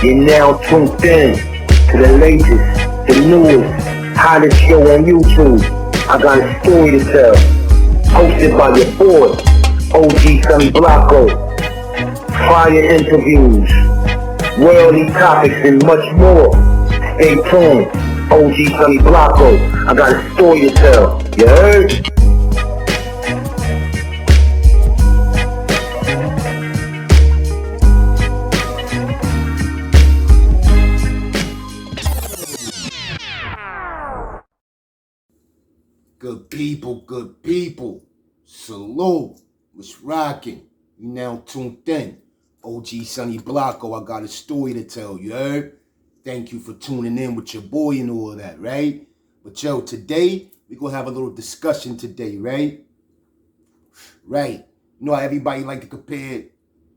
You're now tuned in to the latest, the newest, hottest show on YouTube. I got a story to tell. Hosted by your boy, OG Sonny Blanco. Fire interviews, worldly topics, and much more. Stay tuned. OG Sonny Blanco. I got a story to tell. You heard? Good people. Salute. What's rocking? You now tuned in. OG Sonny Blanco, I got a story to tell, you heard? Thank you for tuning in with your boy and all of that, right? But yo, today, we're going to have a little discussion today, right? Right. You know how everybody like to compare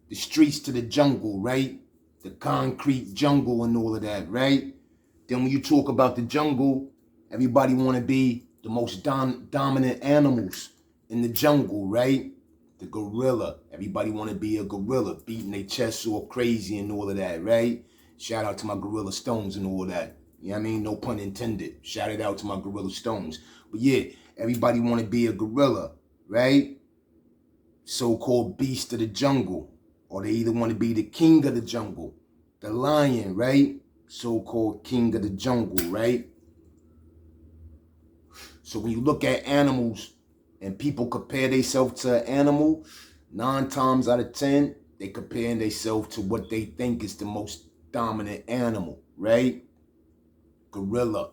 the streets to the jungle, right? The concrete jungle and all of that, right? Then when you talk about the jungle, everybody want to be the most dominant animals in the jungle, right? The gorilla. Everybody want to be a gorilla, beating their chest all crazy and all of that, right? Shout out to my Gorilla Stones and all that. You know what I mean? No pun intended. Shout it out to my Gorilla Stones. But yeah, everybody want to be a gorilla, right? So-called beast of the jungle. Or they either want to be the king of the jungle. The lion, right? So-called king of the jungle, right? So when you look at animals and people compare themselves to an animal, 9 times out of 10, they comparing themselves to what they think is the most dominant animal, right? Gorilla,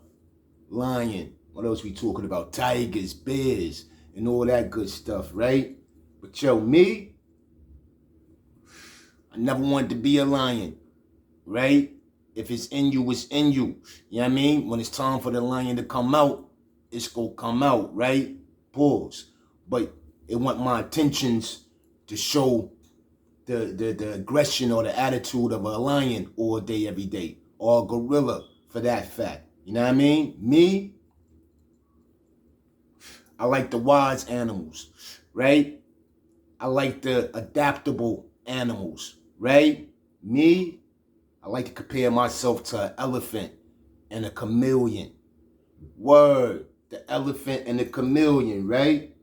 lion, what else we talking about? Tigers, bears, and all that good stuff, right? But yo, me, I never wanted to be a lion, right? If it's in you, it's in you. You know what I mean? When it's time for the lion to come out, it's gonna come out, right? Pause. But it want my intentions to show the aggression or the attitude of a lion all day, every day. Or a gorilla, for that fact. You know what I mean? Me, I like the wise animals, right? I like the adaptable animals, right? Me, I like to compare myself to an elephant and a chameleon. Word. The elephant and the chameleon, right?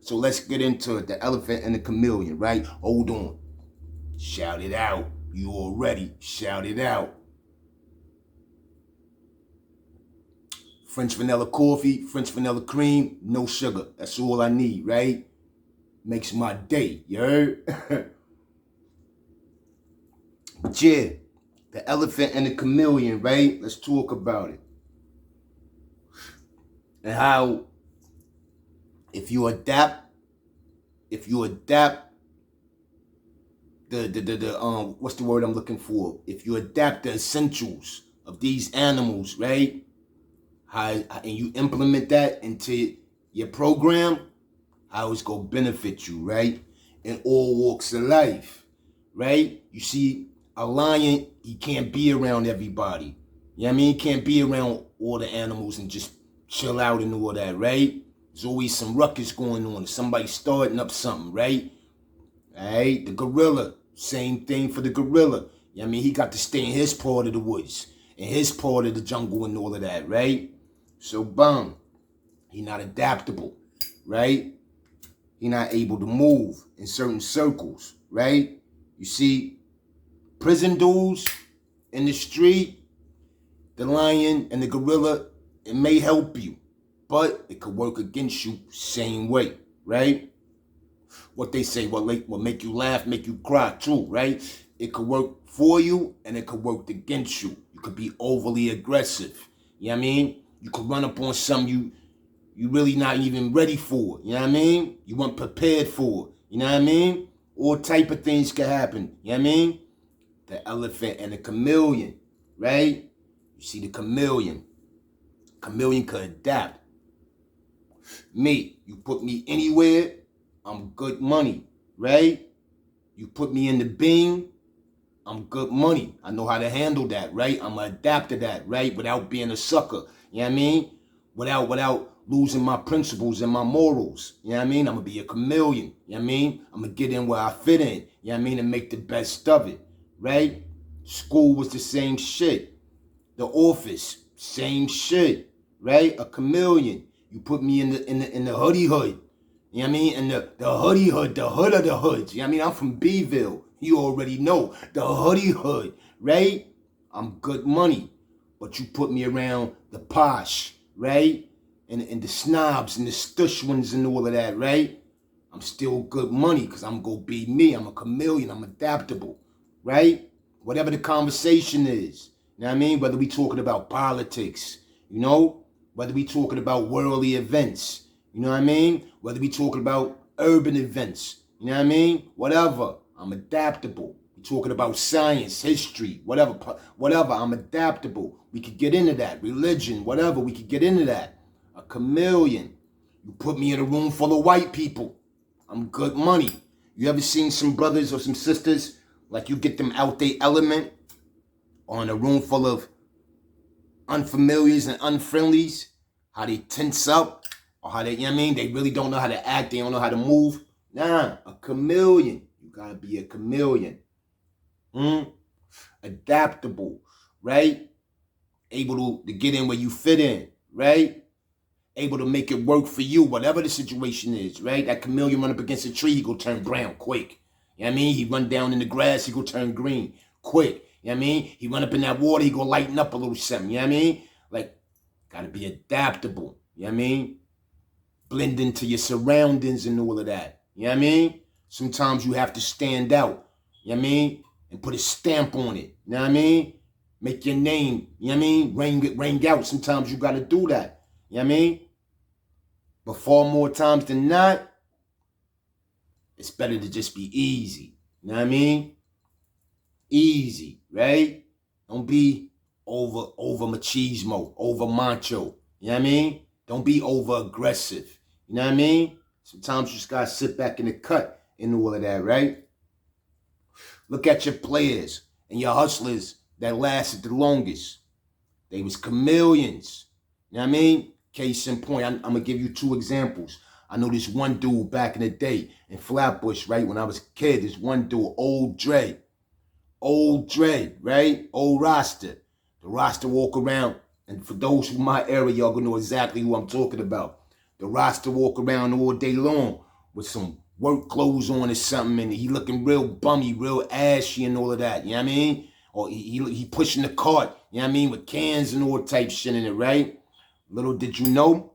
So let's get into it. The elephant and the chameleon, right? Hold on. Shout it out. You already shout it out. French vanilla coffee, French vanilla cream, no sugar. That's all I need, right? Makes my day, you heard? But yeah, the elephant and the chameleon, right? Let's talk about it. And how if you adapt the what's the word I'm looking for? If you adapt the essentials of these animals, right? And you implement that into your program, how it's gonna benefit you, right? In all walks of life, right? You see, a lion, he can't be around everybody. You know what I mean? He can't be around all the animals and just chill out and all that, right? There's always some ruckus going on. Somebody starting up something, right? Alright, the gorilla, same thing for the gorilla. You know what I mean? He got to stay in his part of the woods, in his part of the jungle and all of that, right? So, bum, he not adaptable, right? He not able to move in certain circles, right? You see, prison dudes in the street, the lion and the gorilla, it may help you, but it could work against you same way, right? What they say, what make you laugh, make you cry too, right? It could work for you and it could work against you. You could be overly aggressive. You know what I mean? You could run up on something you really not even ready for. You know what I mean? You weren't prepared for. You know what I mean? All type of things could happen. You know what I mean? The elephant and the chameleon, right? You see the chameleon. Chameleon could adapt. Me, you put me anywhere, I'm good money, right? You put me in the Bing, I'm good money. I know how to handle that, right? I'm gonna adapt to that, right? Without being a sucker, you know what I mean? Without losing my principles and my morals, you know what I mean? I'm gonna be a chameleon, you know what I mean? I'm gonna get in where I fit in, you know what I mean? And make the best of it, right? School was the same shit. The office, same shit, right? A chameleon. You put me in the hoodie hood. You know what I mean? And the hoodie hood, the hood of the hoods. You know what I mean? I'm from Bville. You already know. The hoodie hood, right? I'm good money. But you put me around the posh, right? And the snobs and the stush ones and all of that, right? I'm still good money because I'm going to be me. I'm a chameleon. I'm adaptable, right? Whatever the conversation is. You know what I mean? Whether we talking about politics, you know? Whether we talking about worldly events, you know what I mean? Whether we talking about urban events, you know what I mean? Whatever. I'm adaptable. We talking about science, history, whatever. I'm adaptable. We could get into that. Religion, whatever. We could get into that. A chameleon. You put me in a room full of white people. I'm good money. You ever seen some brothers or some sisters, like you get them out their element, or in a room full of unfamiliars and unfriendlies, how they tense up, or how they, you know what I mean? They really don't know how to act, they don't know how to move. Nah, a chameleon. You gotta be a chameleon. Adaptable, right? Able to get in where you fit in, right? Able to make it work for you, whatever the situation is, right? That chameleon run up against a tree, he go turn brown quick. You know what I mean? He run down in the grass, he go turn green quick. You know what I mean? He run up in that water, he go lighten up a little something. You know what I mean? Like, gotta be adaptable. You know what I mean? Blend into your surroundings and all of that. You know what I mean? Sometimes you have to stand out. You know what I mean? And put a stamp on it. You know what I mean? Make your name, you know what I mean? Ring out. Sometimes you gotta do that. You know what I mean? But far more times than not, it's better to just be easy. You know what I mean? Easy, right? Don't be over machismo, over macho. You know what I mean? Don't be over aggressive. You know what I mean? Sometimes you just gotta sit back in the cut and all of that, right? Look at your players and your hustlers that lasted the longest. They was chameleons. You know what I mean? Case in point, I'm going to give you 2 examples. I know this one dude back in the day in Flatbush, right? When I was a kid, this one dude, Old Dre, right? Old Rasta. The Rasta walk around, and for those from my area, y'all gonna know exactly who I'm talking about. The Rasta walk around all day long with some work clothes on or something, and he looking real bummy, real ashy and all of that, you know what I mean? Or he pushing the cart, you know what I mean, with cans and all type shit in it, right? Little did you know,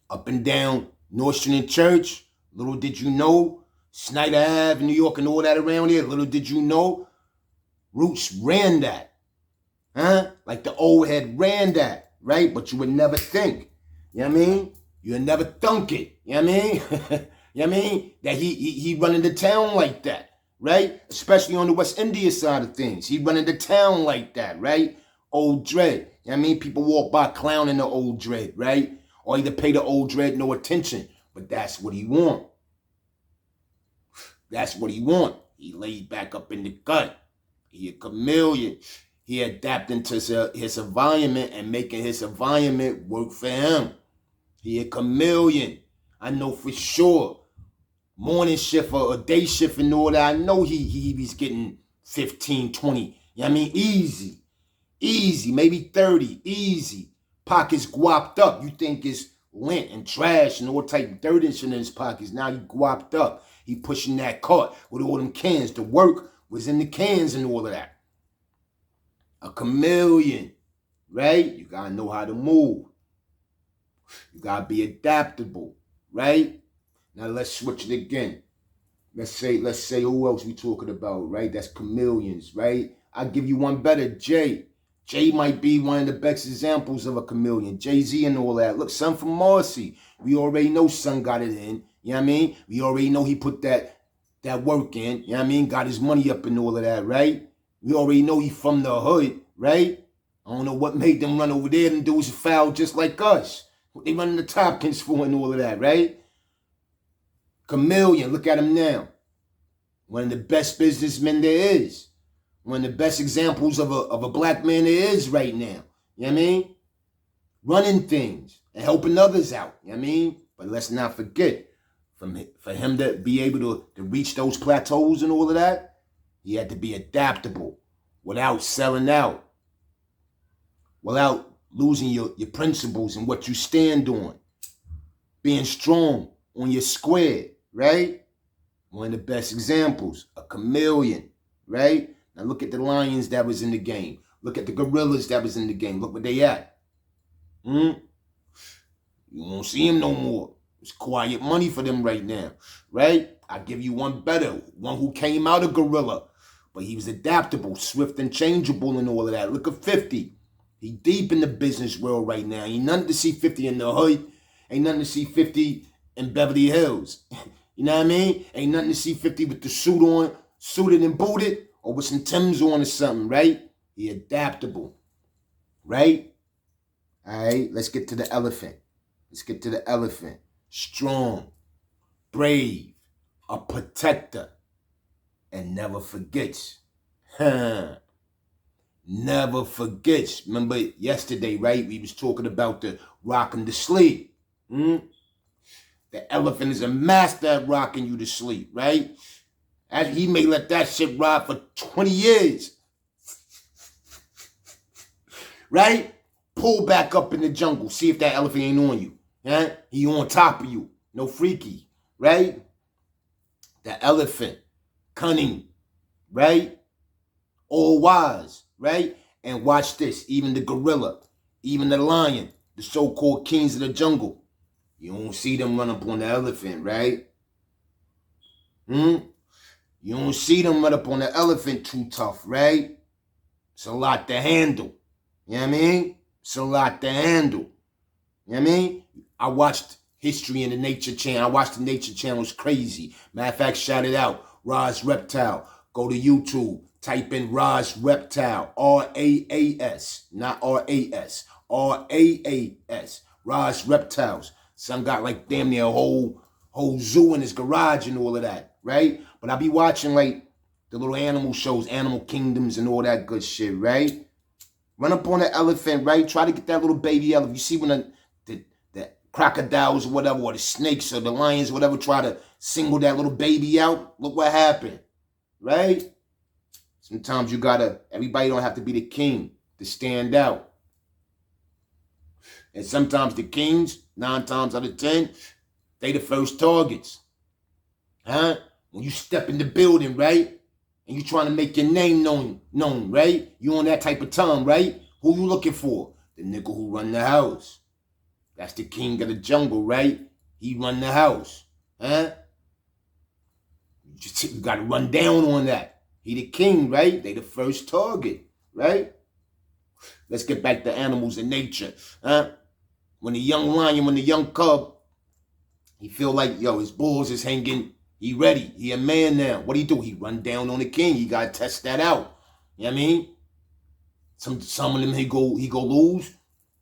up and down North Street and Church, little did you know, Snyder Ave, New York and all that around here, little did you know, Roots ran that, huh? Like the old head ran that, right? But you would never think, you know what I mean? You would never thunk it, you know what I mean? You know what I mean? That he running the town like that, right? Especially on the West India side of things. He running the town like that, right? Old Dread. You know what I mean? People walk by clowning the Old Dread, right? Or either pay the Old Dread no attention. But that's what he want. That's what he want. He laid back up in the gut. He a chameleon. He adapting to his environment and making his environment work for him. He a chameleon. I know for sure. Morning shift or day shift and all that. I know he's getting 15, 20. You know what I mean? Easy, maybe 30, easy. Pockets guapped up. You think it's lint and trash and all type of dirt and shit in his pockets. Now he guapped up. He pushing that cart with all them cans. The work was in the cans and all of that. A chameleon, right? You gotta know how to move. You gotta be adaptable, right? Now let's switch it again. Let's say who else we talking about, right? That's chameleons, right? I'll give you one better, Jay. Jay might be one of the best examples of a chameleon. Jay-Z and all that. Look, son from Marcy. We already know son got it in. You know what I mean? We already know he put that work in. You know what I mean? Got his money up and all of that, right? We already know he from the hood, right? I don't know what made them run over there and do is foul just like us. What they running the Tompkins for and all of that, right? Chameleon, look at him now. One of the best businessmen there is. One of the best examples of a black man there is right now. You know what I mean? Running things and helping others out. You know what I mean? But let's not forget, For him to be able to reach those plateaus and all of that, he had to be adaptable without selling out, without losing your principles and what you stand on, being strong on your square, right? One of the best examples, a chameleon, right? Now look at the lions that was in the game. Look at the gorillas that was in the game. Look where they at. You won't see them no more. It's quiet money for them right now, right? I'll give you one better, one who came out of gorilla, but he was adaptable, swift and changeable and all of that. Look at 50. He deep in the business world right now. Ain't nothing to see 50 in the hood. Ain't nothing to see 50 in Beverly Hills. You know what I mean? Ain't nothing to see 50 with the suit on, suited and booted, or with some Timbs on or something, right? He adaptable, right? All right, let's get to the elephant. Let's get to the elephant. Strong, brave, a protector, and never forgets. Never forgets. Remember yesterday, right? We was talking about the rocking to sleep. The elephant is a master at rocking you to sleep, right? And he may let that shit ride for 20 years. Right? Pull back up in the jungle. See if that elephant ain't on you. Yeah? He on top of you. No freaky. Right? The elephant. Cunning. Right? All wise. Right? And watch this. Even the gorilla. Even the lion. The so-called kings of the jungle. You don't see them run up on the elephant, right? You don't see them run up on the elephant too tough, right? It's a lot to handle. You know what I mean? It's a lot to handle. You know what I mean? I watched History in the Nature Channel. I watched the Nature Channel. It's crazy. Matter of fact, shout it out. Roz Reptile. Go to YouTube. Type in Roz Reptile. R-A-A-S. Not R-A-S. R-A-A-S. Roz Reptiles. Some got like damn near a whole zoo in his garage and all of that, right? But I be watching like the little animal shows, Animal Kingdoms and all that good shit, right? Run up on the elephant, right? Try to get that little baby elephant. You see when the crocodiles or whatever, or the snakes or the lions or whatever try to single that little baby out, look what happened, right? Sometimes you gotta, everybody don't have to be the king to stand out. And sometimes the kings, 9 times out of 10, they the first targets. When you step in the building, right? And you trying to make your name known, right? You on that type of time, right? Who you looking for? The nigga who run the house. That's the king of the jungle, right? He run the house. You gotta run down on that. He the king, right? They the first target, right? Let's get back to animals and nature. When the young lion, when the young cub, he feel like, yo, his balls is hanging. He ready. He a man now. What do? He run down on the king. He got to test that out. You know what I mean? Some of them he go lose.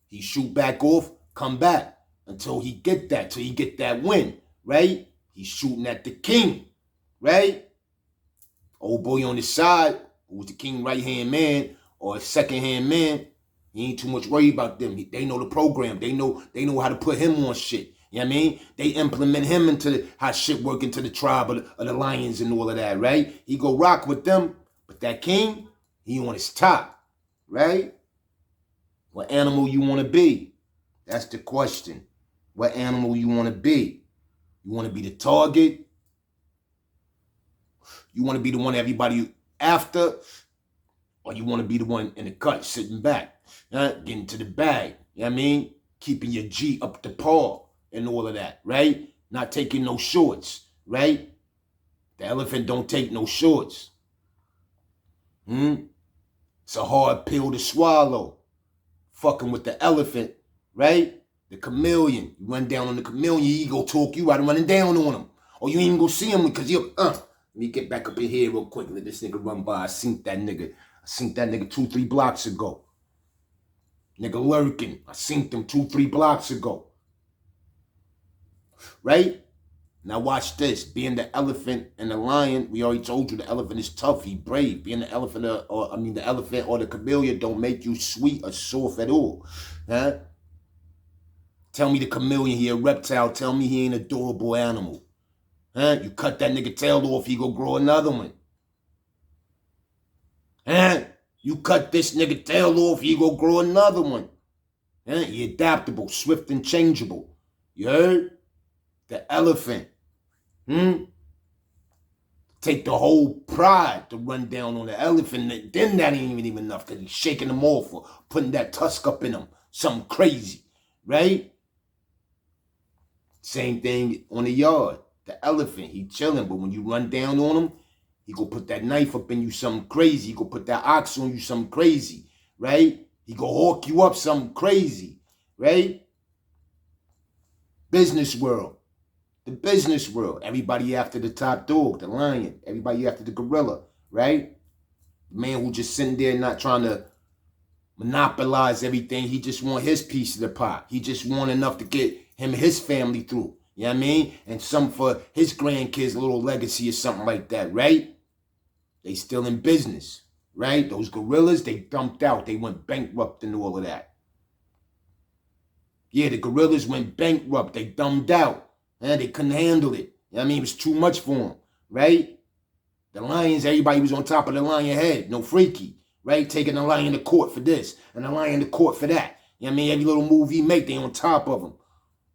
He shoot back off, come back until he get that, till he get that win, right? He's shooting at the king, right? Old boy on the side, who was the king right-hand man or a second-hand man, he ain't too much worried about them. They know the program. They know how to put him on shit. You know what I mean? They implement him into how shit work into the tribe of the lions and all of that, right? He go rock with them, but that king, he on his top, right? What animal you want to be? That's the question. What animal you want to be? You want to be the target? You want to be the one everybody after? Or you want to be the one in the cut, sitting back, getting to the bag, you know what I mean? Keeping your G up to par and all of that, right? Not taking no shorts, right? The elephant don't take no shorts. It's a hard pill to swallow. Fucking with the elephant, right? The chameleon. You run down on the chameleon, he go talk you out of running down on him. Or you ain't even go see him because you're, let me get back up in here real quick. Let this nigga run by. I seen that nigga 2-3 blocks ago. Nigga lurking. I seen them 2-3 blocks ago. Right? Now watch this. Being the elephant and the lion, we already told you the elephant is tough. He brave. Being the elephant the elephant or the chameleon don't make you sweet or soft at all. Tell me the chameleon he a reptile. Tell me he ain't an adorable animal. Huh? You cut that nigga tail off, he go grow another one. Huh? You cut this nigga tail off, he go grow another one. Huh? He adaptable, swift and changeable. You heard? The elephant. Take the whole pride to run down on the elephant. Then that ain't even enough because he's shaking them off or putting that tusk up in him. Something crazy, right? Same thing on the yard. The elephant, he chilling, but when you run down on him, he go put that knife up in you something crazy. He go put that ox on you something crazy, right? He go hawk you up something crazy, right? Business world. The business world. Everybody after the top dog, the lion. Everybody after the gorilla, right? The man who just sitting there not trying to monopolize everything. He just want his piece of the pie. He just want enough to get him and his family through. You know what I mean? And some for his grandkids, a little legacy or something like that, right? They still in business, right? Those gorillas, they dumped out. They went bankrupt and all of that. Yeah, the gorillas went bankrupt. They dumbed out. They couldn't handle it. You know what I mean? It was too much for them, right? The lions, everybody was on top of the lion head. No freaky, right? Taking the lion to court for this and the lion to court for that. You know what I mean? Every little move he make, they on top of him.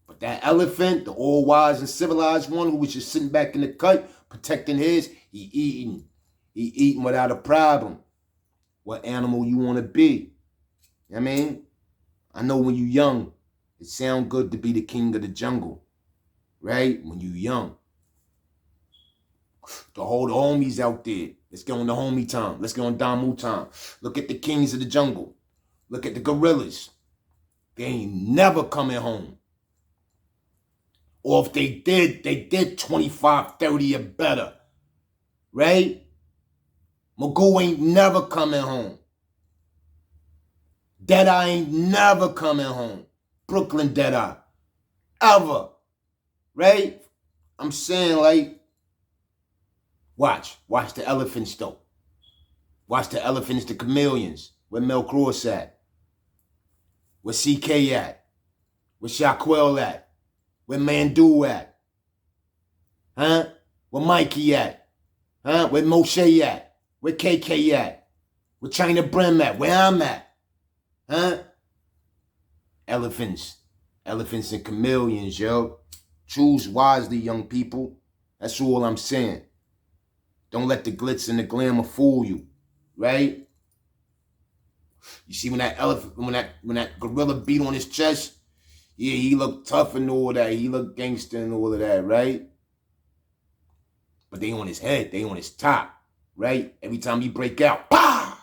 But that elephant, the all-wise and civilized one who was just sitting back in the cut, protecting his, he eating. He eating without a problem. What animal you want to be? You know what I mean? I know when you young, it sound good to be the king of the jungle. Right? When you young. To hold the homies out there. Let's get on the homie time. Let's get on Damu time. Look at the kings of the jungle. Look at the gorillas. They ain't never coming home. Or if they did 25, 30 or better. Right? Magoo ain't never coming home. Deadeye ain't never coming home. Brooklyn Deadeye. Ever. Right? I'm saying, like, watch the elephants though. Watch the elephants, the chameleons. Where Mel Cross at? Where CK at? Where Shaquille at? Where Mandu at? Huh? Where Mikey at? Huh? Where Moshe at? Where KK at? Where China Brim at? Where I'm at? Huh? Elephants and chameleons, yo. Choose wisely, young people. That's all I'm saying. Don't let the glitz and the glamour fool you, right? You see when that elephant, when that gorilla beat on his chest, yeah, he looked tough and all that. He looked gangster and all of that, right? But they on his head, they on his top, right? Every time he break out, pow!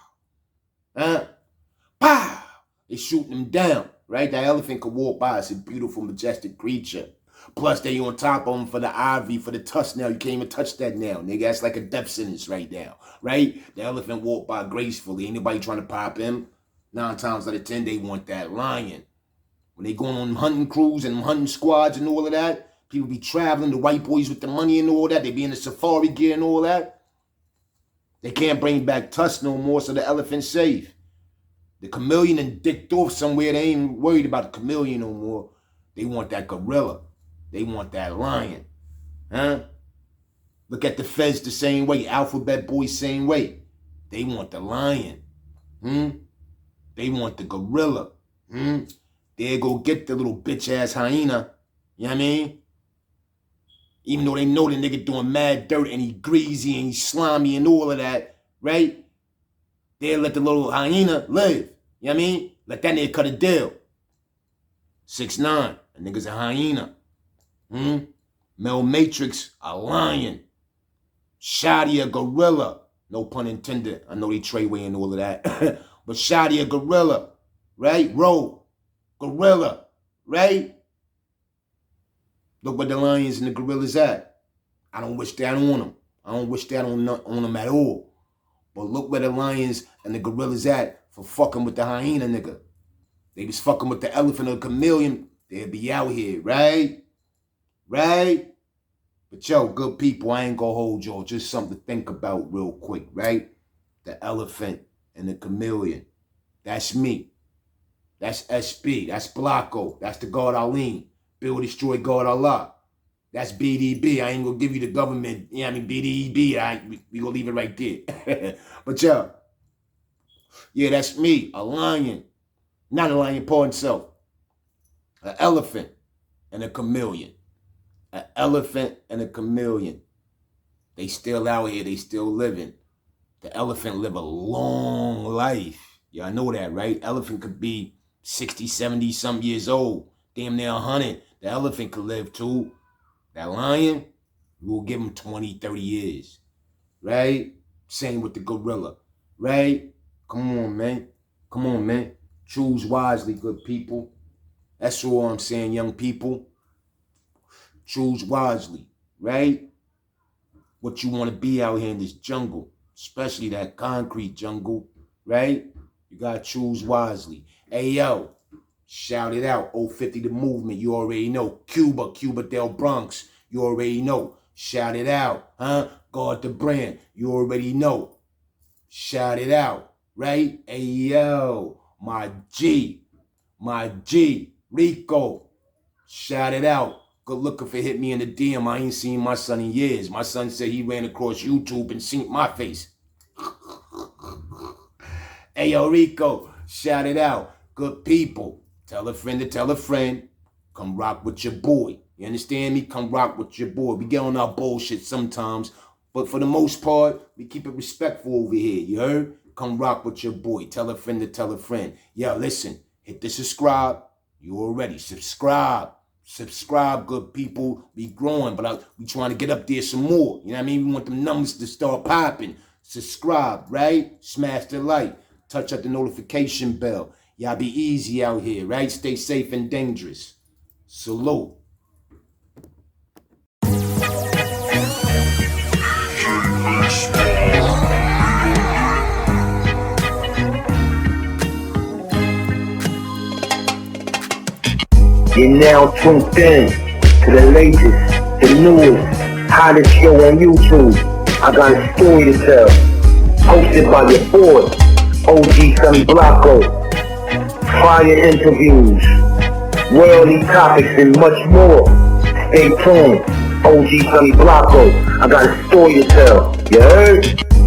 Huh? Pow! They shooting him down, right? That elephant could walk by. It's a beautiful, majestic creature. Plus, they on top of him for the ivy, for the tusk now. You can't even touch that now, nigga. That's like a death sentence right now, right? The elephant walked by gracefully. Ain't nobody trying to pop him. 9 times out of 10, they want that lion. When they going on hunting crews and hunting squads and all of that, people be traveling, the white boys with the money and all that. They be in the safari gear and all that. They can't bring back tusk no more, so the elephant's safe. The chameleon and dicked off somewhere. They ain't worried about the chameleon no more. They want that gorilla. They want that lion. Huh? Look at the feds the same way. Alphabet boys same way. They want the lion. They want the gorilla. They go get the little bitch-ass hyena. You know what I mean? Even though they know the nigga doing mad dirt and he greasy and he slimy and all of that, right? They'll let the little hyena live. You know what I mean? Let that nigga cut a deal. 6'9", a nigga's a hyena. Mel Matrix, a lion. Shadi, a gorilla. No pun intended. I know they Treyway and all of that. But Shadi, a gorilla. Right? Ro, gorilla. Right? Look where the lions and the gorillas at. I don't wish that on them. I don't wish that on them at all. But look where the lions and the gorillas at for fucking with the hyena nigga. They was fucking with the elephant or the chameleon. They'd be out here, right? Right? But yo, good people, I ain't gonna hold y'all. Just something to think about real quick, right? The elephant and the chameleon. That's me. That's SB. That's Blanco. That's the God Alim. Build, destroy, God Allah. That's BDB. I ain't gonna give you the government. Yeah, I mean BDB. We gonna leave it right there. But yeah, that's me, a lion. Not a lion, paw himself. An elephant and a chameleon. An elephant and a chameleon. They still out here. They still living. The elephant live a long life. Y'all know that, right? Elephant could be 60, 70 some years old. Damn near 100. The elephant could live too. That lion, we'll give him 20, 30 years. Right? Same with the gorilla. Right? Come on, man. Come on, man. Choose wisely, good people. That's all I'm saying, young people. Choose wisely, right? What you want to be out here in this jungle, especially that concrete jungle, right? You got to choose wisely. Hey, yo, shout it out. 050 the movement, you already know. Cuba del Bronx, you already know. Shout it out, huh? Guard the brand, you already know. Shout it out, right? Hey, yo, my G, Rico. Shout it out. Good looking for hit me in the DM. I ain't seen my son in years. My son said he ran across YouTube and seen my face. Hey, yo, Rico, shout it out. Good people. Tell a friend to tell a friend. Come rock with your boy. You understand me? Come rock with your boy. We get on our bullshit sometimes, but for the most part, we keep it respectful over here. You heard? Come rock with your boy. Tell a friend to tell a friend. Yo, listen, hit the subscribe. You already subscribe. Subscribe, good people. We growing, but we trying to get up there some more. You know what I mean? We want them numbers to start popping. Subscribe, right? Smash the like. Touch up the notification bell. Y'all be easy out here, right? Stay safe and dangerous. Salute. You're now tuned in to the latest, the newest, hottest show on YouTube. I got a story to tell. Hosted by your boy, OG Son Blanco. Fire interviews, worldly topics, and much more. Stay tuned. OG Son Blanco. I got a story to tell. You heard?